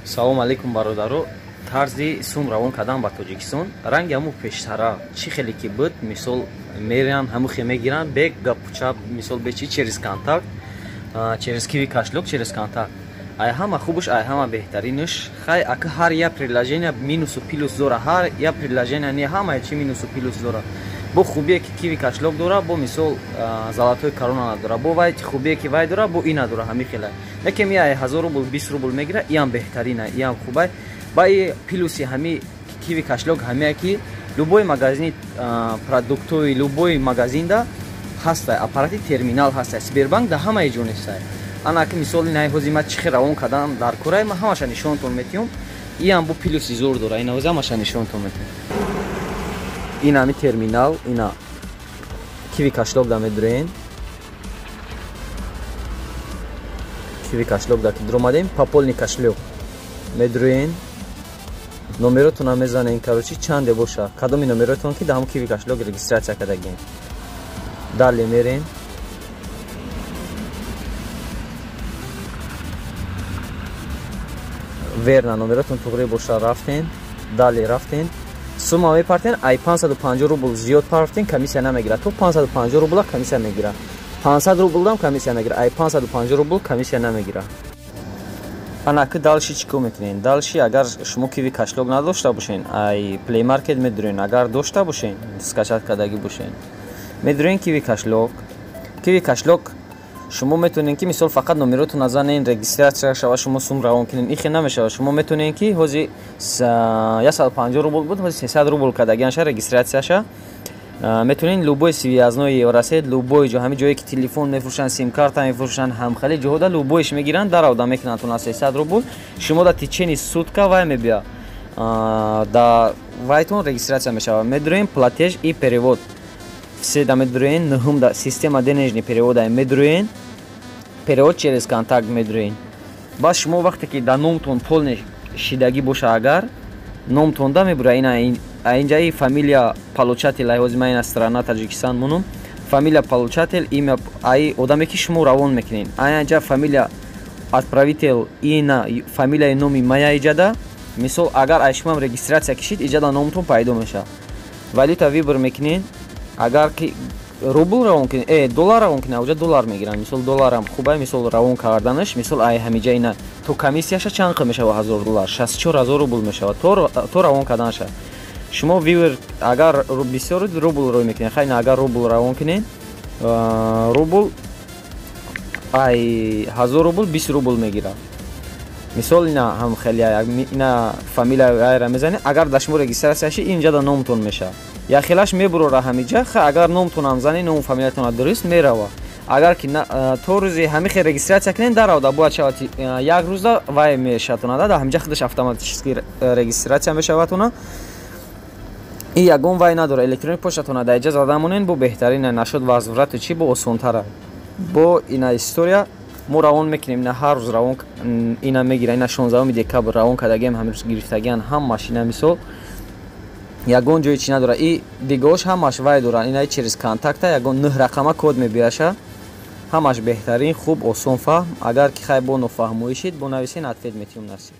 Салом алейкум бародаро. Тарзи сум равон кадан ба Тоҷикистон. Ранги ҳаму пештара чи хеле ки буд, мисол мериан ҳаму хе мегиран бек гапчап, мисол бечи через контакт, через киви кашлок, через контакт. Ай ҳама хубуш, ай ҳама беҳтаринуш. Хай ака ҳар я приложение минусу плюс зора, ҳар я приложение не ҳама чи минусу плюс зора. Бо хубие ки киви кашлок дора, бо мисол золотой корона надора, бо вай хубие ки вай дора, бо ина дора ҳами хела. Якем я 1000 рубл, 20 рубл мегира, иам беҳтарина, иам хубай. Бай плюси ҳами киви кашлок ҳами ки любой магазин продуктови, любой магазинда ҳастай, аппарати терминал ҳастай. Сбербанк да ҳамаи ҷо нестай. Ана ки мисоли най ҳозима чихе равон кадан дар кораи ма ҳамаша нишонтон метиҳум. Иам бо плюси зор дора, ина ҳози ҳамаша нишонтон метиҳум. Ин ҳами терминал, ина киви кашлок да медурен. Киви кашлок да ки дуромадем, пополни кашлок медурен. Номеротона мезанен, короче чанде боша. Кадоми номеротон ки да ҳам киви кашлок регистрация кардагем. Дале мерен. Верна номеротон туғри боша, рафтен. Дале рафтен. Сума мепартен, ай 550 рубл зиёд партен, комиссия намегира. То 550 рубл комиссия мегира. 500 рубл дам комиссия мегира. Ай 550 рубл комиссия намегира. Ана ки далши чико мекунен? Далши агар шумо киви кашлок надошта бошен, ай Play Market медурен, агар дошта бошен, скачат кардаги бошен. Медурен киви кашлок. Киви кашлок шумо метонен ки мисол фақат номеротон назанен, регистрация шава, шумо сум равон кунен. Ихе намешава. Шумо метонен ки ҳози 150 рубл буд, ҳози 300 рубл кардагианша регистрацияша. Метонен любой связной Евросеть, любой ҷо, ҳами ҷое ки телефон мефурӯшанд, сим-карта мефурӯшанд, ҳамхали ҷоҳода любойш мегиранд, даровда мекунанд то на 300 рубл. Шумо да течени сутка вай мебия. Да вайтон регистрация мешава. Медурен платеж и перевод. Все да медурен, нӯҳум да система денежни перевода медурен. Перевод через контакт медурен. Бас шумо вақте ки да номтон полне шидаги боша, агар номтон да мебура, ина инҷаи фамилия получатель, ай ҳози ман ина страна Таҷикистон мунум. Фамилия получатель, имя ай одаме ки шумо равон мекунен. Ай инҷа фамилия отправитель, ина фамилияи номи мая иҷада. Мисол агар ай шумам регистрация кишид, иҷада номтон пайдо меша. Валюта вибр мекунен. Агар ки рубл равон кунен, доллар равон кунен, оҷа доллар мегиранд. Мисол долларам хубай, мисол равон карданаш, мисол ай ҳамиҷа ина то комиссияша чанд қа мешава? 1000 доллар, 64000 рубл мешава. То равон карданаша. Шумо вивер агар бисёр рубл рой мекунен, хайна агар рубл равон кунен, рубл ай 1000 рубл 20 рубл мегира. Мисол ина ҳам хеле ина фамилия айра мезанед, агар да шумо регистрацияши инҷа да номтон меша. Я хелаш мебурора ҳамиҷа, ха агар номтон ам зани, ном фамилиятон дуруст мерава. Агар ки то рӯзи ҳами хе регистрация кунен, даровда бояд шавад як рӯзда вай мешаватона, да ҳамиҷа худаш автоматически регистрация мешаватона. И ягон вай надора, электронник почтатона да иҷа зада монен, бо беҳтарина нашуд возврату чи бо осонтара. Бо ина история мо равон мекунем, ина ҳар рӯз равон ина мегира, ина 16 декабр равон кардагиам, ҳамрӯз гирифтагиан ҳам машина мисол. Ягон ҷои чи надора. И дигош ҳамаш вай дора. Ина через контакта ягон 9 рақама код мебияша. Ҳамаш беҳтарин, хуб, осон фаҳм. Агар ки хай бо нофаҳмоишид, бо нависен ответ метиҳум насӣ.